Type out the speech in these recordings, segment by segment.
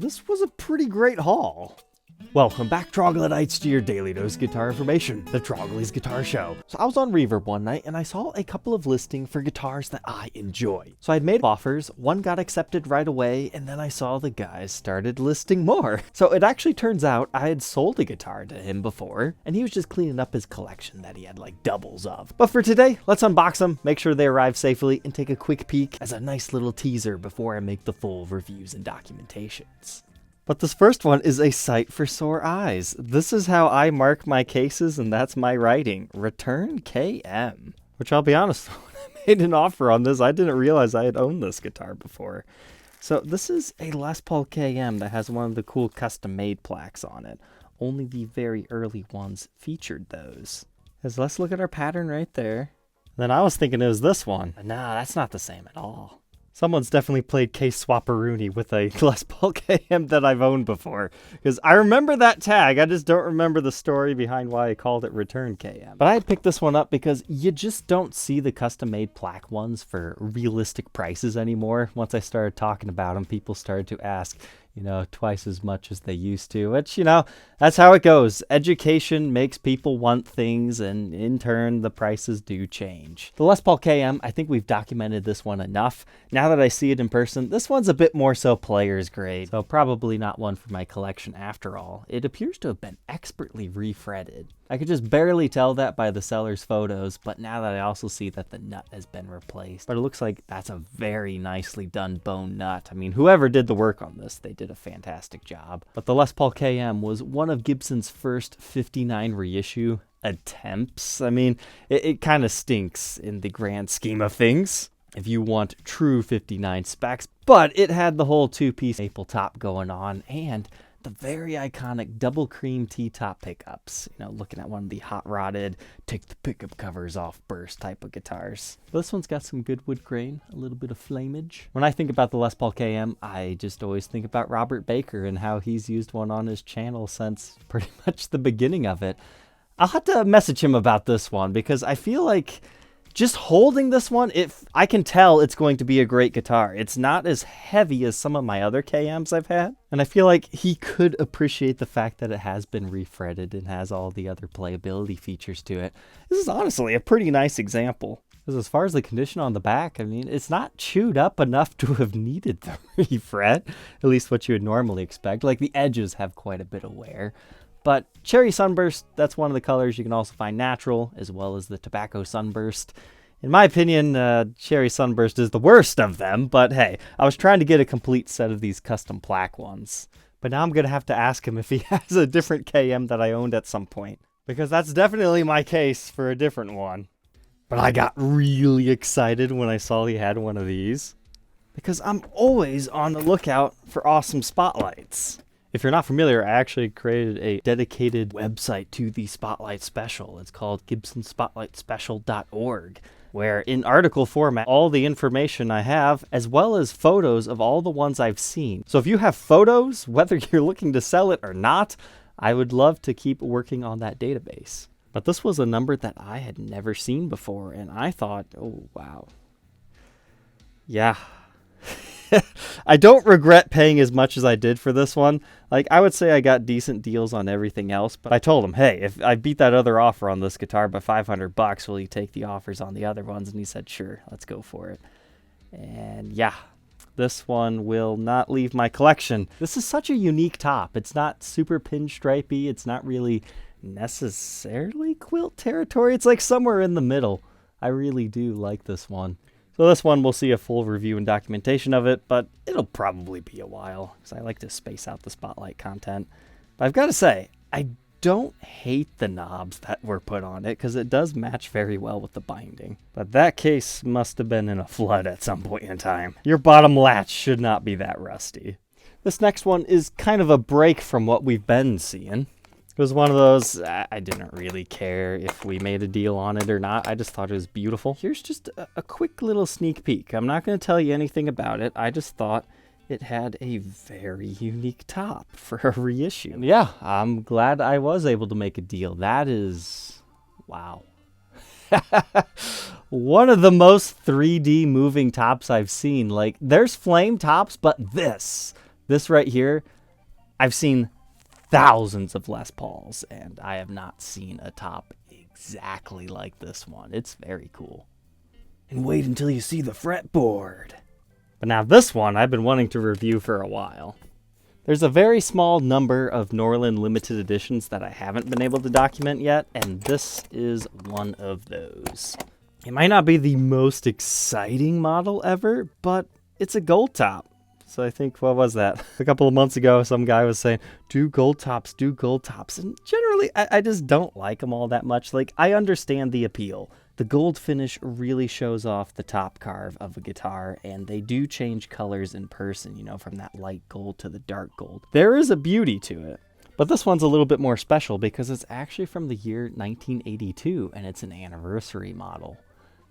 This was a pretty great haul. Welcome back, Troglodytes, to your daily dose guitar information, the Trogly's Guitar Show. So I was on Reverb one night and I saw a couple of listings for guitars that I enjoy. So I'd made offers, one got accepted right away, and then I saw the guys started listing more. So it actually turns out I had sold a guitar to him before, and he was just cleaning up his collection that he had like doubles of. But for today, let's unbox them, make sure they arrive safely, and take a quick peek as a nice little teaser before I make the full reviews and documentations. But this first one is a sight for sore eyes. This is how I mark my cases, and that's my writing. Return KM. Which I'll be honest, when I made an offer on this, I didn't realize I had owned this guitar before. So this is a Les Paul KM that has one of the cool custom-made plaques on it. Only the very early ones featured those. Let's look at our pattern right there. Then I was thinking it was this one. But nah, that's not the same at all. Someone's definitely played case swapperoonie with a Les Paul KM that I've owned before. Because I remember that tag, I just don't remember the story behind why I called it Return KM. But I had picked this one up because you just don't see the custom-made plaque ones for realistic prices anymore. Once I started talking about them, people started to ask, twice as much as they used to, which, that's how it goes. Education makes people want things, and in turn, the prices do change. The Les Paul KM, I think we've documented this one enough. Now that I see it in person, this one's a bit more so player's grade, so probably not one for my collection after all. It appears to have been expertly refretted. I could just barely tell that by the seller's photos, but now that I also see that the nut has been replaced. But it looks like that's a very nicely done bone nut. I mean, whoever did the work on this, they did a fantastic job. But the Les Paul KM was one of Gibson's first 59 reissue attempts. I mean, it kind of stinks in the grand scheme of things, if you want true 59 specs, but it had the whole two-piece maple top going on, and the very iconic double cream T-top pickups. Looking at one of the hot-rodded, take the pickup covers off burst type of guitars. This one's got some good wood grain, a little bit of flamage. When I think about the Les Paul KM, I just always think about Robert Baker and how he's used one on his channel since pretty much the beginning of it. I'll have to message him about this one because I feel like just holding this one, I can tell it's going to be a great guitar. It's not as heavy as some of my other KMs I've had. And I feel like he could appreciate the fact that it has been refretted and has all the other playability features to it. This is honestly a pretty nice example. Because as far as the condition on the back, I mean, it's not chewed up enough to have needed the refret. At least what you would normally expect. Like the edges have quite a bit of wear. But Cherry Sunburst, that's one of the colors. You can also find Natural, as well as the Tobacco Sunburst. In my opinion, Cherry Sunburst is the worst of them, but hey, I was trying to get a complete set of these custom plaque ones. But now I'm going to have to ask him if he has a different KM that I owned at some point, because that's definitely my case for a different one. But I got really excited when I saw he had one of these, because I'm always on the lookout for awesome spotlights. If you're not familiar, I actually created a dedicated website to the Spotlight Special. It's called GibsonSpotlightSpecial.org, where in article format, all the information I have, as well as photos of all the ones I've seen. So if you have photos, whether you're looking to sell it or not, I would love to keep working on that database. But this was a number that I had never seen before, and I thought, oh, wow. Yeah. I don't regret paying as much as I did for this one. Like, I would say I got decent deals on everything else, but I told him, hey, if I beat that other offer on this guitar by $500, will you take the offers on the other ones? And he said, sure, let's go for it. And yeah, this one will not leave my collection. This is such a unique top. It's not super pinstripey. It's not really necessarily quilt territory. It's like somewhere in the middle. I really do like this one. So this one, we'll see a full review and documentation of it, but it'll probably be a while, because I like to space out the Spotlight content. But I've got to say, I don't hate the knobs that were put on it, because it does match very well with the binding. But that case must have been in a flood at some point in time. Your bottom latch should not be that rusty. This next one is kind of a break from what we've been seeing. It was one of those, I didn't really care if we made a deal on it or not. I just thought it was beautiful. Here's just a quick little sneak peek. I'm not going to tell you anything about it. I just thought it had a very unique top for a reissue. And yeah, I'm glad I was able to make a deal. That is, wow. One of the most 3D moving tops I've seen. Like, there's flame tops, but this This right here, I've seen thousands of Les Pauls, and I have not seen a top exactly like this one. It's very cool. And wait until you see the fretboard. But now this one I've been wanting to review for a while. There's a very small number of Norland limited editions that I haven't been able to document yet, and this is one of those. It might not be the most exciting model ever, but it's a gold top. So I think, what was that? A couple of months ago, some guy was saying, do gold tops. And generally, I just don't like them all that much. Like, I understand the appeal. The gold finish really shows off the top carve of a guitar, and they do change colors in person, you know, from that light gold to the dark gold. There is a beauty to it. But this one's a little bit more special because it's actually from the year 1982, and it's an anniversary model.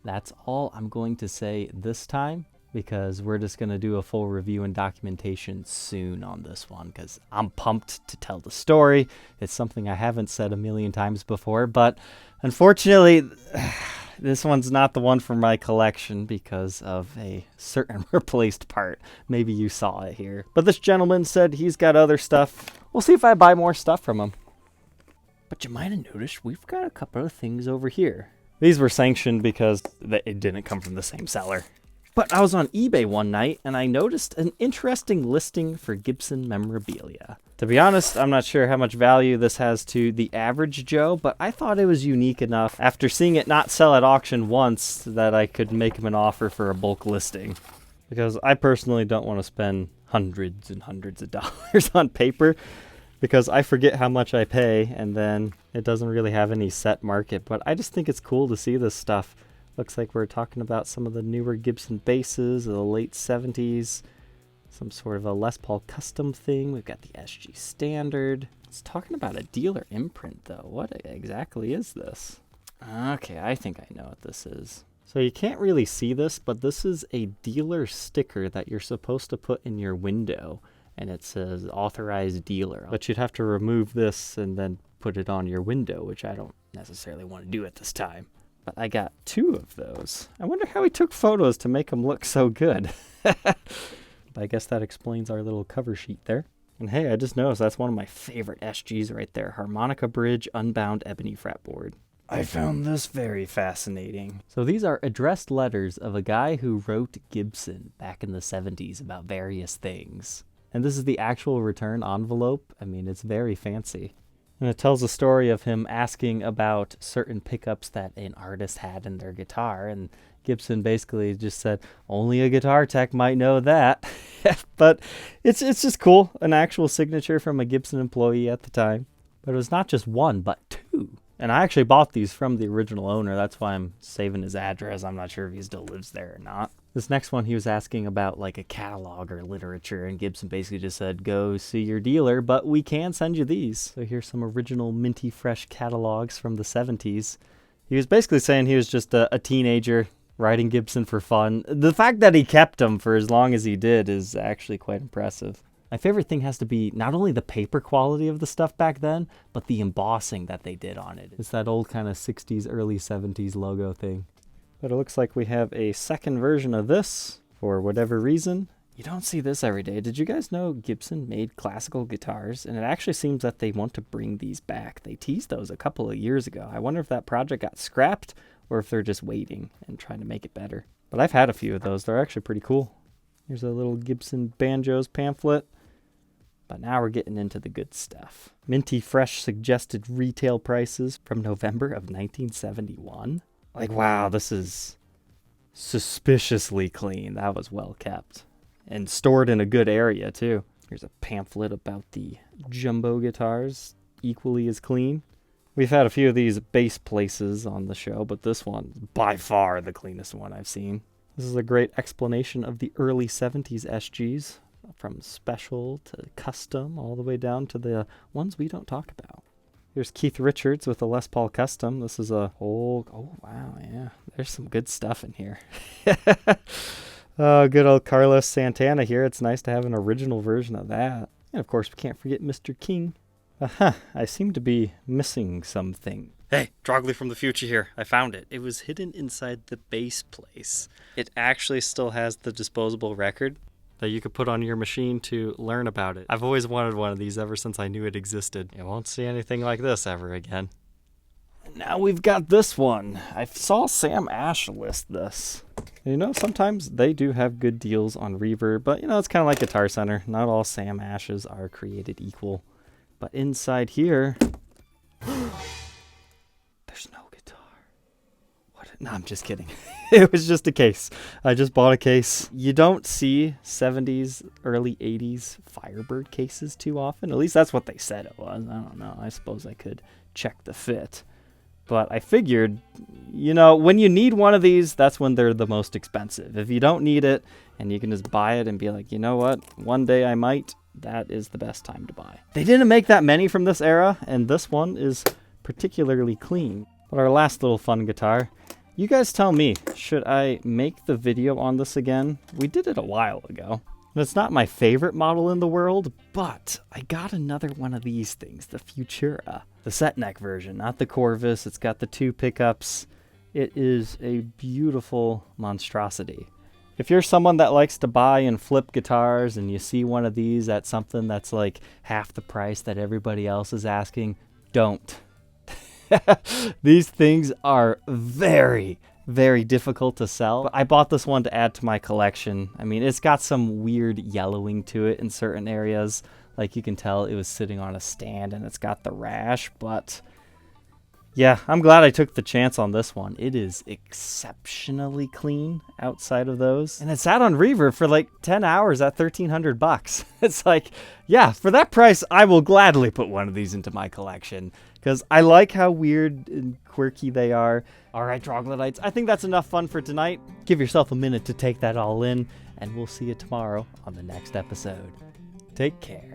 That's all I'm going to say this time, because we're just going to do a full review and documentation soon on this one, because I'm pumped to tell the story. It's something I haven't said a million times before, but unfortunately, this one's not the one for my collection because of a certain replaced part. Maybe you saw it here. But this gentleman said he's got other stuff. We'll see if I buy more stuff from him. But you might have noticed we've got a couple of things over here. These were sanctioned because it didn't come from the same seller. But I was on eBay one night, and I noticed an interesting listing for Gibson memorabilia. To be honest, I'm not sure how much value this has to the average Joe, but I thought it was unique enough after seeing it not sell at auction once that I could make him an offer for a bulk listing. Because I personally don't want to spend hundreds and hundreds of dollars on paper, because I forget how much I pay, and then it doesn't really have any set market. But I just think it's cool to see this stuff. Looks like we're talking about some of the newer Gibson basses of the late 70s. Some sort of a Les Paul custom thing. We've got the SG Standard. It's talking about a dealer imprint, though. What exactly is this? Okay, I think I know what this is. So you can't really see this, but this is a dealer sticker that you're supposed to put in your window. And it says authorized dealer. But you'd have to remove this and then put it on your window, which I don't necessarily want to do at this time. But I got 2 of those. I wonder how he took photos to make them look so good. But I guess that explains our little cover sheet there. And hey, I just noticed that's one of my favorite SGs right there. Harmonica Bridge Unbound Ebony Fretboard. I found this very fascinating. So these are addressed letters of a guy who wrote Gibson back in the 70s about various things. And this is the actual return envelope. I mean, it's very fancy. And it tells a story of him asking about certain pickups that an artist had in their guitar. And Gibson basically just said, only a guitar tech might know that. But it's just cool. An actual signature from a Gibson employee at the time. But it was not just 1, but 2. And I actually bought these from the original owner. That's why I'm saving his address. I'm not sure if he still lives there or not. This next one, he was asking about like a catalog or literature, and Gibson basically just said, go see your dealer, but we can send you these. So here's some original minty fresh catalogs from the 70s. He was basically saying he was just a teenager writing Gibson for fun. The fact that he kept them for as long as he did is actually quite impressive. My favorite thing has to be not only the paper quality of the stuff back then, but the embossing that they did on it. It's that old kind of 60s, early 70s logo thing. But it looks like we have a second version of this for whatever reason. You don't see this every day. Did you guys know Gibson made classical guitars? And it actually seems that they want to bring these back. They teased those a couple of years ago. I wonder if that project got scrapped or if they're just waiting and trying to make it better. But I've had a few of those. They're actually pretty cool. Here's a little Gibson Banjos pamphlet. But now we're getting into the good stuff. Minty fresh suggested retail prices from November of 1971. Like, wow, this is suspiciously clean. That was well kept. And stored in a good area, too. Here's a pamphlet about the jumbo guitars, equally as clean. We've had a few of these bass places on the show, but this one, by far the cleanest one I've seen. This is a great explanation of the early 70s SGs, from special to custom, all the way down to the ones we don't talk about. Here's Keith Richards with a Les Paul Custom. This is a whole, oh wow, yeah, there's some good stuff in here. Oh, good old Carlos Santana here. It's nice to have an original version of that. And of course, we can't forget Mr. King. I seem to be missing something. Hey, Trogly from the future here. I found it. It was hidden inside the bass place. It actually still has the disposable record. that you could put on your machine to learn about it. I've always wanted one of these ever since I knew it existed. You won't see anything like this ever again. Now we've got this one. I saw Sam Ash list this. You know, sometimes they do have good deals on Reverb, but you know, it's kind of like Guitar Center. Not all Sam Ashes are created equal. But inside here, there's no guitar. What? No, I'm just kidding. It was just a case. I just bought a case. You don't see 70s, early 80s Firebird cases too often. At least that's what they said it was. I don't know. I suppose I could check the fit. But I figured, you know, when you need one of these, that's when they're the most expensive. If you don't need it and you can just buy it and be like, you know what, one day I might, that is the best time to buy. They didn't make that many from this era, and this one is particularly clean. But our last little fun guitar, you guys tell me, should I make the video on this again? We did it a while ago. And it's not my favorite model in the world, but I got another one of these things, the Futura. The set neck version, not the Corvus. It's got the 2 pickups. It is a beautiful monstrosity. If you're someone that likes to buy and flip guitars and you see one of these at something that's like half the price that everybody else is asking, don't. These things are very, very difficult to sell. But I bought this one to add to my collection. I mean, it's got some weird yellowing to it in certain areas. Like you can tell it was sitting on a stand and it's got the rash, but yeah, I'm glad I took the chance on this one. It is exceptionally clean outside of those. And it sat on Reverb for like 10 hours at $1,300. It's like, yeah, for that price, I will gladly put one of these into my collection because I like how weird and quirky they are. All right, troglodytes, I think that's enough fun for tonight. Give yourself a minute to take that all in, and we'll see you tomorrow on the next episode. Take care.